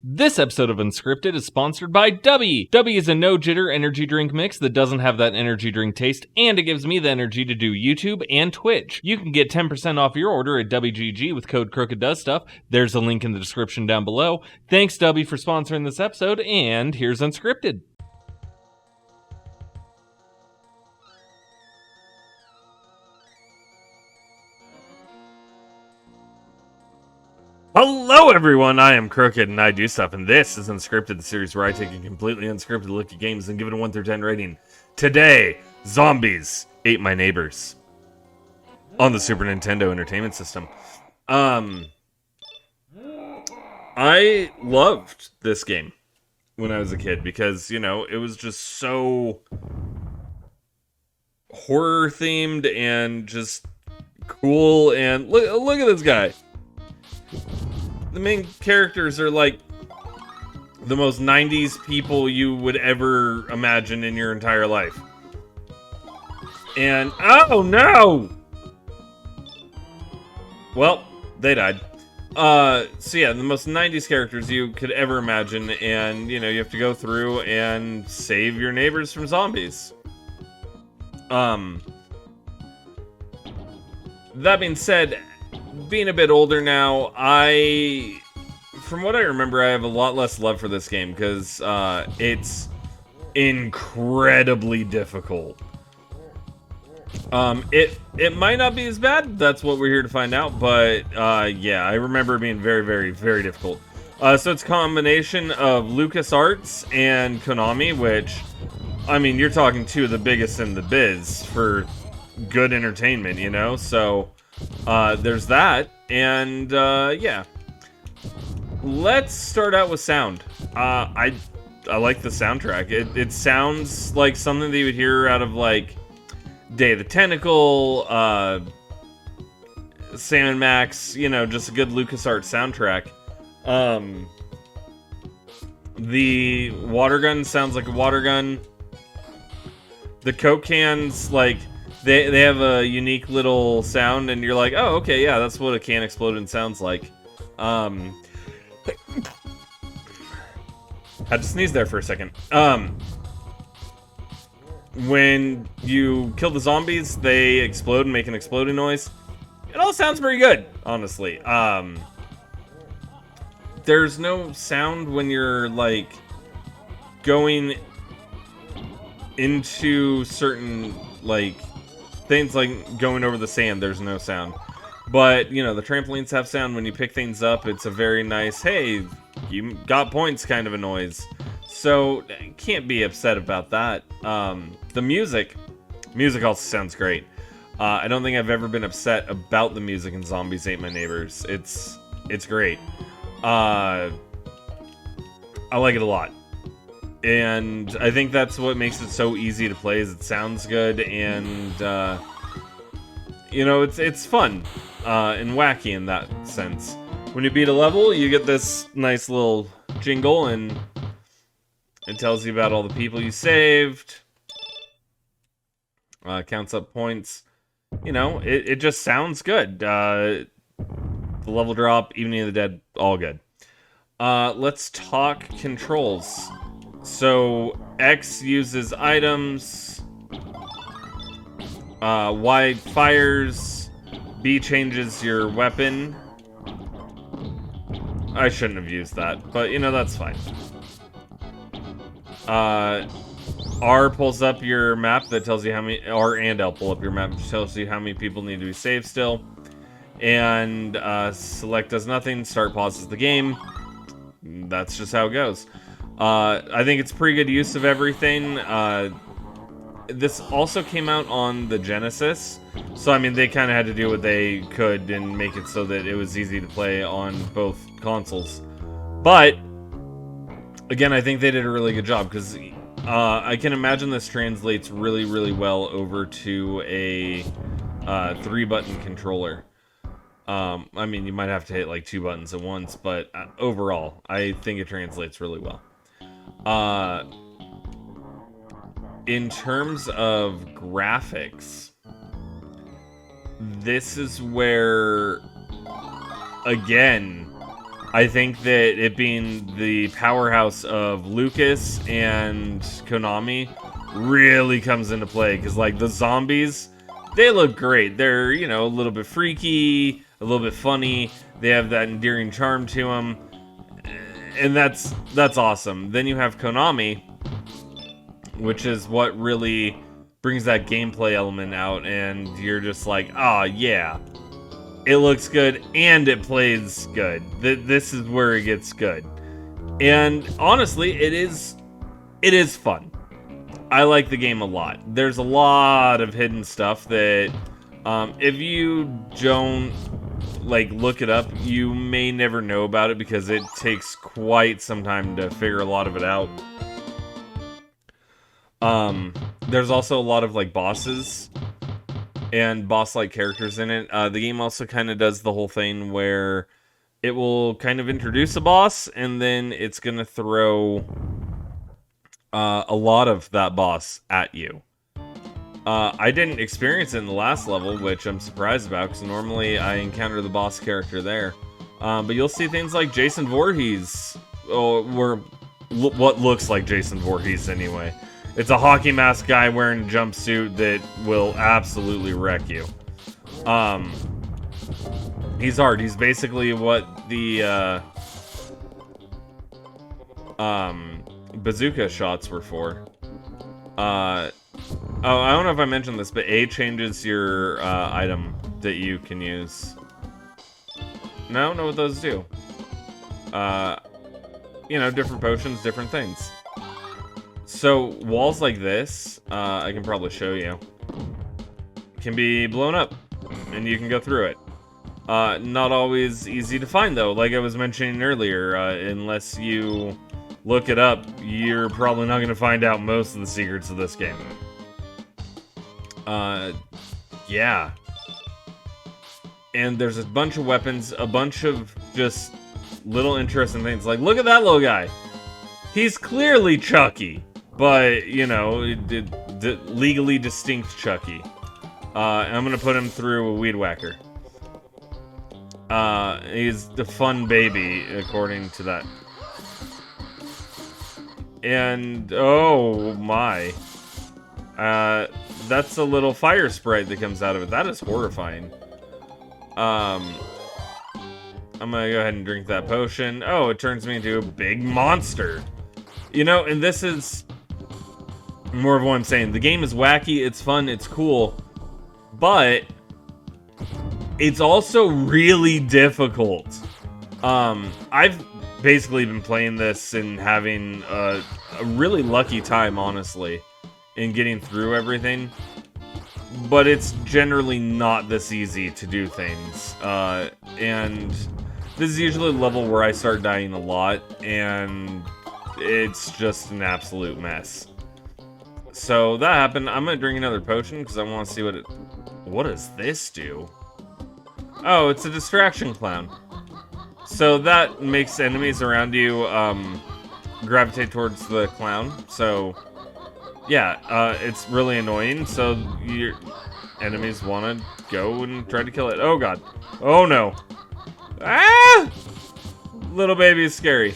This episode of Unscripted is sponsored by Dubby. Dubby is a no jitter energy drink mix that doesn't have that energy drink taste, and it gives me the energy to do YouTube and Twitch. You can get 10% off your order at WGG with code Krooked Does Stuff. There's a link in the description down below. Thanks, Dubby, for sponsoring this episode, and here's Unscripted. Hello everyone, I am Krooked and I do stuff, and this is Unscripted, the series where I take a completely unscripted look at games and give it a 1 through 10 rating. Today, Zombies Ate My Neighbors on the Super Nintendo Entertainment System. I loved this game when I was a kid because, you know, it was just so horror themed and just cool, and look at this guy. The main characters are like the most 90s people you would ever imagine in your entire life. And, oh no! Well, they died. So yeah, the most 90s characters you could ever imagine, and, you know, you have to go through and save your neighbors from zombies. That being said, being a bit older now, from what I remember, I have a lot less love for this game because it's incredibly difficult. It might not be as bad. That's what we're here to find out. But yeah, I remember it being very, very, very difficult. So it's a combination of LucasArts and Konami, which, I mean, you're talking two of the biggest in the biz for good entertainment, you know? So there's that, and yeah. Let's start out with sound. I like the soundtrack. It sounds like something that you would hear out of like Day of the Tentacle, Sam and Max. You know, just a good LucasArts soundtrack. The water gun sounds like a water gun. The Coke cans, like, They have a unique little sound, and you're like, oh, okay, yeah, that's what a can exploding sounds like. Had to sneeze there for a second. When you kill the zombies, they explode and make an exploding noise. It all sounds pretty good, honestly. There's no sound when you're, like, going into certain, like, things like going over the sand. There's no sound. But, you know, the trampolines have sound. When you pick things up, it's a very nice, hey, you got points kind of a noise. So, can't be upset about that. The music also sounds great. I don't think I've ever been upset about the music in Zombies Ate My Neighbors. It's great. I like it a lot. And I think that's what makes it so easy to play, is it sounds good, and you know, it's fun and wacky in that sense. When you beat a level, you get this nice little jingle, and it tells you about all the people you saved, counts up points. You know, it just sounds good. The level drop, Evening of the Dead, all good. Let's talk controls. So, X uses items, Y fires, B changes your weapon. I shouldn't have used that, but, you know, that's fine. R pulls up your map that tells you how many, R and L pull up your map, which tells you how many people need to be saved still. And select does nothing, start pauses the game. That's just how it goes. I think it's pretty good use of everything. This also came out on the Genesis, so I mean they kind of had to do what they could and make it so that it was easy to play on both consoles. But again, I think they did a really good job, because I can imagine this translates really, really well over to a 3-button controller. I mean, you might have to hit like 2 buttons at once, but overall, I think it translates really well. In terms of graphics, this is where, again, I think that it being the powerhouse of Lucas and Konami really comes into play, because like the zombies, they look great. They're, you know, a little bit freaky, a little bit funny. They have that endearing charm to them, and that's awesome. Then you have Konami, which is what really brings that gameplay element out, and you're just like, ah, yeah, it looks good and it plays good. This is where it gets good. And honestly, it is fun. I like the game a lot. There's a lot of hidden stuff that if you don't like look it up, you may never know about it, because it takes quite some time to figure a lot of it out. There's also a lot of like bosses and boss-like characters in it. The game also kind of does the whole thing where it will kind of introduce a boss, and then it's gonna throw a lot of that boss at you. I didn't experience it in the last level, which I'm surprised about, because normally I encounter the boss character there. But you'll see things like Jason Voorhees, or what looks like Jason Voorhees anyway. It's a hockey mask guy wearing a jumpsuit that will absolutely wreck you. He's hard. He's basically what the bazooka shots were for. Oh, I don't know if I mentioned this, but A changes your item that you can use. No, I don't know what those do. You know, different potions, different things. So, walls like this, I can probably show you, can be blown up, and you can go through it. Not always easy to find, though. Like I was mentioning earlier, unless you look it up, you're probably not going to find out most of the secrets of this game. Yeah. And there's a bunch of weapons, a bunch of just little interesting things. Like, look at that little guy. He's clearly Chucky. But, you know, legally distinct Chucky. I'm gonna put him through a weed whacker. He's the fun baby, according to that. And, oh my. That's a little fire sprite that comes out of it. That is horrifying. I'm gonna go ahead and drink that potion. Oh, it turns me into a big monster. You know, and this is more of what I'm saying. The game is wacky, it's fun, it's cool, but it's also really difficult. I've basically been playing this and having a really lucky time, honestly, in getting through everything. But it's generally not this easy to do things. And this is usually a level where I start dying a lot, and it's just an absolute mess. So that happened. I'm gonna drink another potion because I want to see what does this do? Oh, it's a distraction clown. So that makes enemies around you gravitate towards the clown. So yeah, it's really annoying. So your enemies want to go and try to kill it. Oh god. Oh no. Ah! Little baby is scary.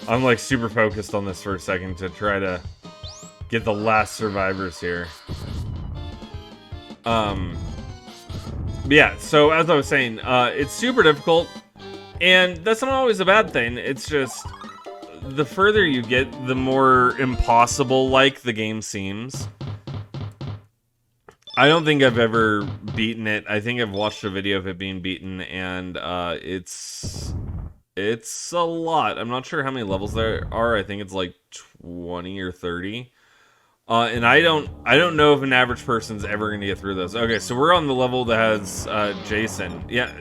I'm like super focused on this for a second to try to get the last survivors here. Yeah, so as I was saying, it's super difficult, and that's not always a bad thing. It's just the further you get, the more impossible-like the game seems. I don't think I've ever beaten it. I think I've watched a video of it being beaten, and it's a lot. I'm not sure how many levels there are. I think it's like 20 or 30. And I don't know if an average person's ever going to get through those. Okay, so we're on the level that has Jason. Yeah.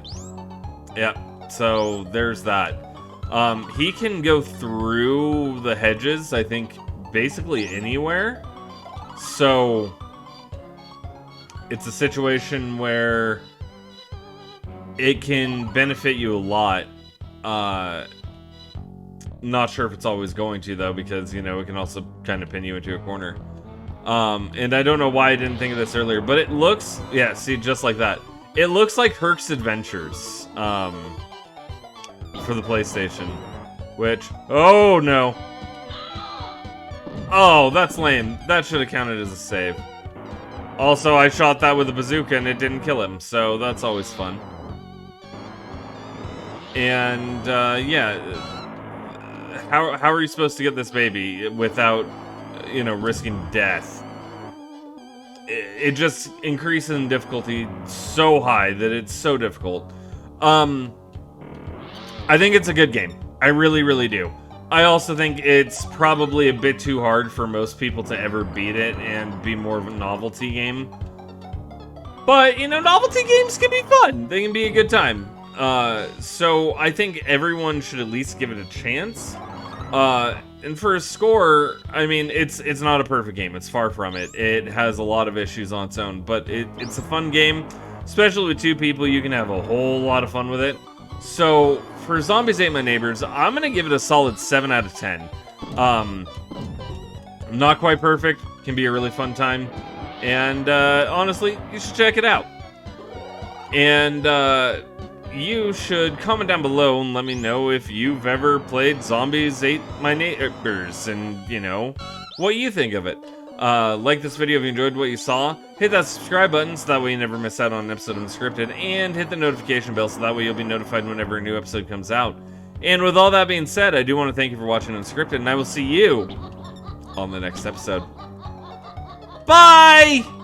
So there's that. He can go through the hedges, I think, basically anywhere. So it's a situation where it can benefit you a lot. Not sure if it's always going to, though, because, you know, it can also kind of pin you into a corner. And I don't know why I didn't think of this earlier, but it looks, yeah, see, just like that. It looks like Herc's Adventures, for the PlayStation, which, oh no. Oh, that's lame. That should have counted as a save. Also, I shot that with a bazooka and it didn't kill him, so that's always fun. And, yeah, how are you supposed to get this baby without, you know, risking death? It just increases in difficulty so high that it's so difficult. I think it's a good game. I really, really do. I also think it's probably a bit too hard for most people to ever beat it and be more of a novelty game. But, you know, novelty games can be fun. They can be a good time. So I think everyone should at least give it a chance. And for a score, I mean, it's not a perfect game. It's far from it. It has a lot of issues on its own, but it's a fun game. Especially with two people, you can have a whole lot of fun with it. So, for Zombies Ate My Neighbors, I'm gonna give it a solid 7 out of 10. Not quite perfect, can be a really fun time. And, honestly, you should check it out. And, you should comment down below and let me know if you've ever played Zombies Ate My Neighbors and, you know, what you think of it. Like this video if you enjoyed what you saw. Hit that subscribe button so that way you never miss out on an episode of Unscripted. And hit the notification bell so that way you'll be notified whenever a new episode comes out. And with all that being said, I do want to thank you for watching Unscripted, and I will see you on the next episode. Bye!